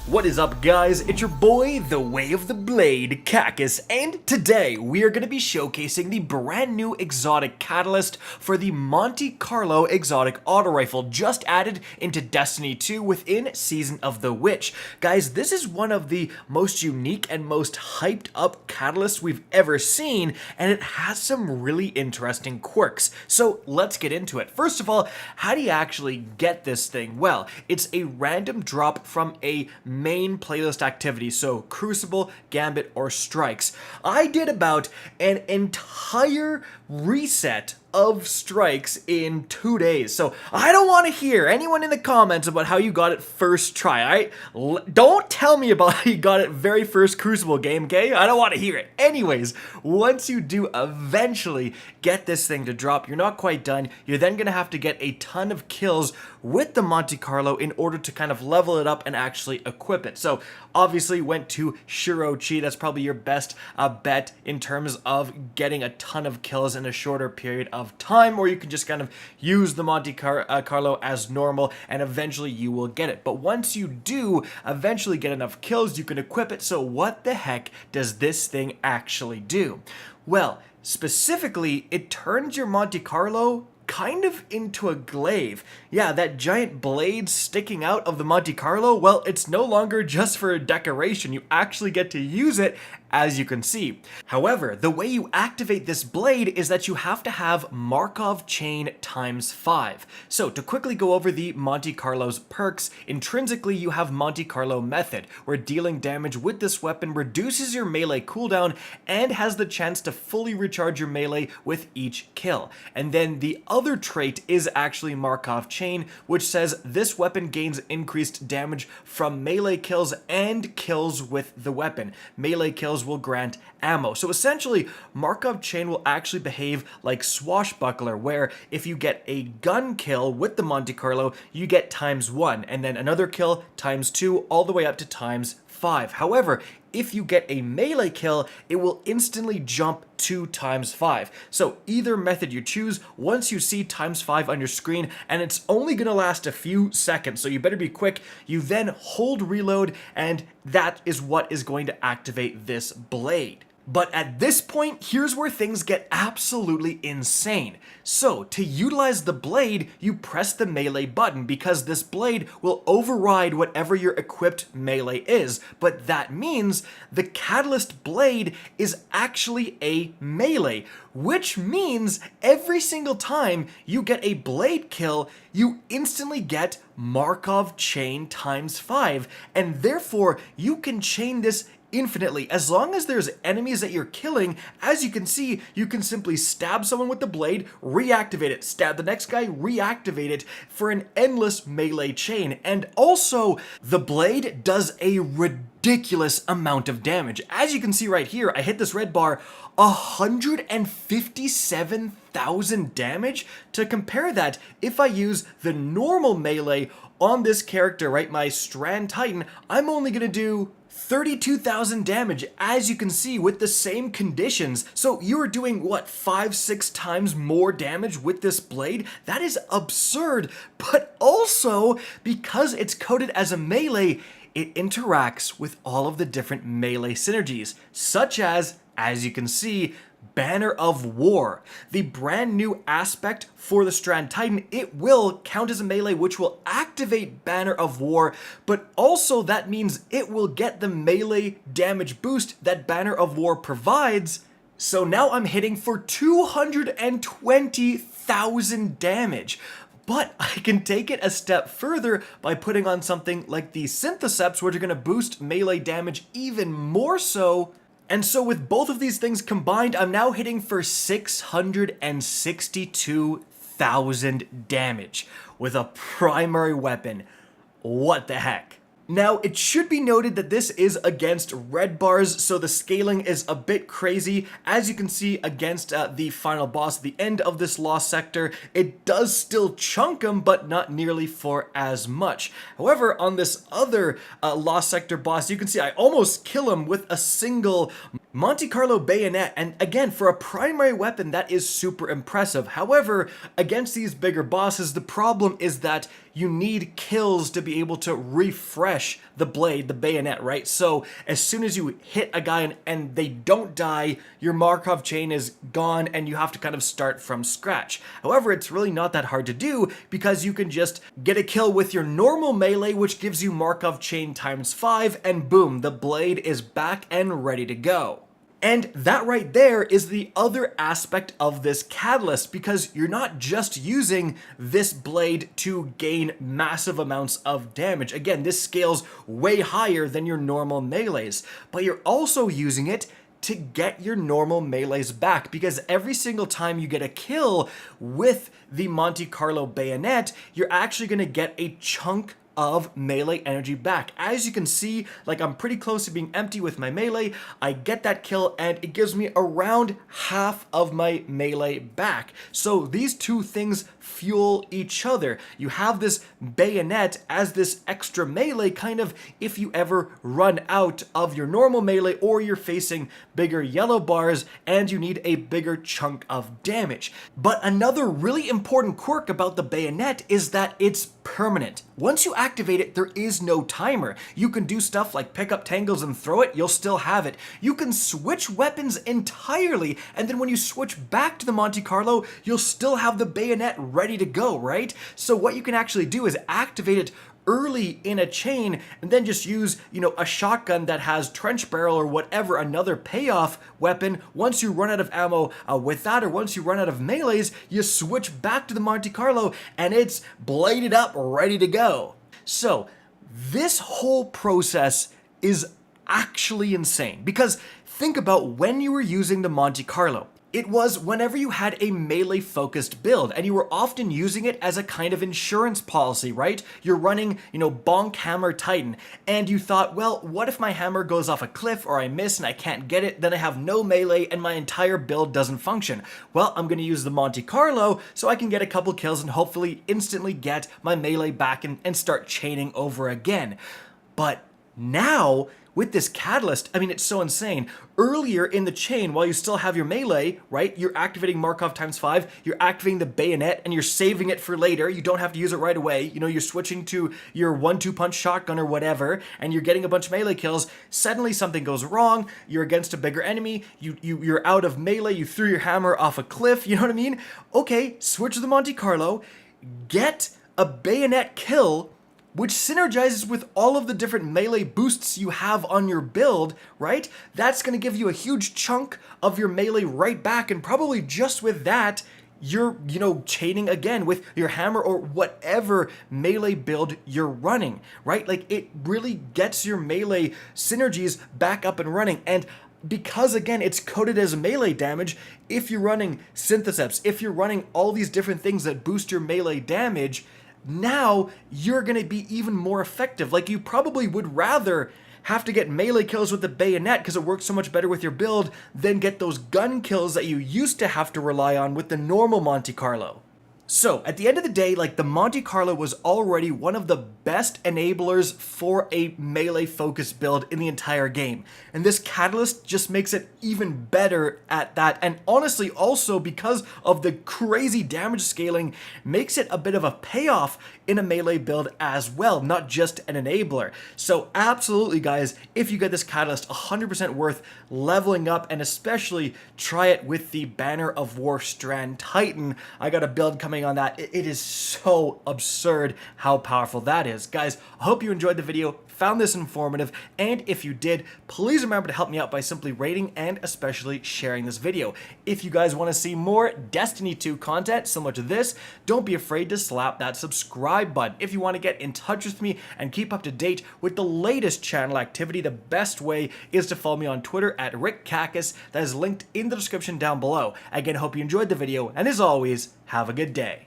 What is up, guys? It's your boy, the Way of the Blade, Cacus, and today we are going to be showcasing the brand new exotic catalyst for the Monte Carlo Exotic Auto Rifle, just added into Destiny 2 within Season of the Witch. Guys, this is one of the most unique and most hyped up catalysts we've ever seen, and it has some really interesting quirks. So let's get into it. First of all, how do you actually get this thing? Well, it's a random drop from a main playlist activity, so Crucible, Gambit, or Strikes. I did about an entire reset of Strikes in 2 days, so I don't want to hear anyone in the comments about how you got it first try, alright? Don't tell me about how you got it very first Crucible game, okay? I don't want to hear it. Anyways, once you do eventually get this thing to drop, you're not quite done. You're then going to have to get a ton of kills with the Monte Carlo in order to kind of level it up and actually equip it. So obviously went to Shirochi. That's probably your best bet in terms of getting a ton of kills in a shorter period of time, or you can just kind of use the Monte Carlo as normal and eventually you will get it. But once you do eventually get enough kills, you can equip it. So what the heck does this thing actually do? Well, specifically, it turns your Monte Carlo kind of into a glaive. Yeah, that giant blade sticking out of the Monte Carlo, well, it's no longer just for decoration. You actually get to use it, as you can see. However, the way you activate this blade is that you have to have Markov chain ×5. So to quickly go over the Monte Carlo's perks, intrinsically you have Monte Carlo method, where dealing damage with this weapon reduces your melee cooldown and has the chance to fully recharge your melee with each kill. And then the other trait is actually Markov chain, which says this weapon gains increased damage from melee kills and kills with the weapon. Melee kills will grant ammo. So essentially, Markov chain will actually behave like Swashbuckler, where if you get a gun kill with the Monte Carlo, you get ×1, and then another kill ×2, all the way up to ×5. However, if you get a melee kill, it will instantly jump to ×5. So either method you choose, once you see ×5 on your screen, and it's only going to last a few seconds, so you better be quick, you then hold reload, and that is what is going to activate this blade. But at this point, here's where things get absolutely insane. So, to utilize the blade, you press the melee button because this blade will override whatever your equipped melee is. But that means the Catalyst blade is actually a melee, which means every single time you get a blade kill, you instantly get Markov chain ×5, and therefore you can chain this infinitely. As long as there's enemies that you're killing, as you can see, you can simply stab someone with the blade, reactivate it, stab the next guy, reactivate it for an endless melee chain. And also, the blade does a ridiculous amount of damage. As you can see right here, I hit this red bar, 157,000 damage. To compare that, if I use the normal melee on this character, right, my Strand Titan, I'm only gonna do 32,000 damage, as you can see, with the same conditions. So you're doing, what, 5-6 times more damage with this blade? That is absurd. But also, because it's coded as a melee, it interacts with all of the different melee synergies, such as you can see, Banner of War, the brand new aspect for the Strand Titan. It will count as a melee, which will activate Banner of War, but also that means it will get the melee damage boost that Banner of War provides. So now I'm hitting for 220,000 damage. But I can take it a step further by putting on something like the Syntheseps, which are going to boost melee damage even more so. And so with both of these things combined, I'm now hitting for 662,000 damage with a primary weapon. What the heck? Now, it should be noted that this is against red bars, so the scaling is a bit crazy. As you can see against the final boss at the end of this Lost Sector, it does still chunk him, but not nearly for as much. However, on this other Lost Sector boss, you can see I almost kill him with a single Monte Carlo bayonet, and again, for a primary weapon, that is super impressive. However, against these bigger bosses, the problem is that you need kills to be able to refresh the blade, the bayonet, right? So as soon as you hit a guy and they don't die, your Markov chain is gone and you have to kind of start from scratch. However, it's really not that hard to do because you can just get a kill with your normal melee, which gives you Markov chain ×5, and boom, the blade is back and ready to go. And that right there is the other aspect of this catalyst, because you're not just using this blade to gain massive amounts of damage. Again, this scales way higher than your normal melees, but you're also using it to get your normal melees back, because every single time you get a kill with the Monte Carlo bayonet, you're actually going to get a chunk of melee energy back. As you can see, like, I'm pretty close to being empty with my melee. I get that kill and it gives me around half of my melee back. So these two things fuel each other. You have this bayonet as this extra melee, kind of if you ever run out of your normal melee or you're facing bigger yellow bars and you need a bigger chunk of damage. But another really important quirk about the bayonet is that it's permanent. Once you activate it, there is no timer. You can do stuff like pick up tangles and throw it, you'll still have it. You can switch weapons entirely, and then when you switch back to the Monte Carlo, you'll still have the bayonet ready to go, right? So what you can actually do is activate it early in a chain and then just use, a shotgun that has trench barrel or whatever, another payoff weapon. Once you run out of ammo with that, or once you run out of melees, you switch back to the Monte Carlo and it's bladed up, ready to go. So this whole process is actually insane, because think about when you were using the Monte Carlo. It was whenever you had a melee-focused build, and you were often using it as a kind of insurance policy, right? You're running, Bonk Hammer Titan, and you thought, well, what if my hammer goes off a cliff, or I miss and I can't get it, then I have no melee and my entire build doesn't function. Well, I'm gonna use the Monte Carlo so I can get a couple kills and hopefully instantly get my melee back and start chaining over again. But now, with this catalyst, I mean, it's so insane. Earlier in the chain, while you still have your melee, right, you're activating Markov ×5, you're activating the bayonet, and you're saving it for later. You don't have to use it right away. You're switching to your 1-2 punch shotgun or whatever, and you're getting a bunch of melee kills. Suddenly something goes wrong. You're against a bigger enemy. You're out of melee. You threw your hammer off a cliff. You know what I mean? Okay, switch to the Monte Carlo, get a bayonet kill, which synergizes with all of the different melee boosts you have on your build, right? That's going to give you a huge chunk of your melee right back, and probably just with that, you're, chaining again with your hammer or whatever melee build you're running, right? Like, it really gets your melee synergies back up and running. And because, again, it's coded as melee damage, if you're running Syntheseps, if you're running all these different things that boost your melee damage, now you're going to be even more effective. Like, you probably would rather have to get melee kills with the bayonet because it works so much better with your build than get those gun kills that you used to have to rely on with the normal Monte Carlo. So, at the end of the day, like, the Monte Carlo was already one of the best enablers for a melee-focused build in the entire game. And this catalyst just makes it even better at that. And honestly, also because of the crazy damage scaling, makes it a bit of a payoff in a melee build as well, not just an enabler. So absolutely, guys, if you get this catalyst, 100% worth leveling up, and especially try it with the Banner of War Strand Titan. I got a build coming on that. It is so absurd how powerful that is. Guys, I hope you enjoyed the video, found this informative, and if you did, please remember to help me out by simply rating and especially sharing this video. If you guys want to see more Destiny 2 content similar to this, don't be afraid to slap that subscribe button. If you want to get in touch with me and keep up to date with the latest channel activity, the best way is to follow me on Twitter at RickCacus. That is linked in the description down below. Again, hope you enjoyed the video, and as always, have a good day.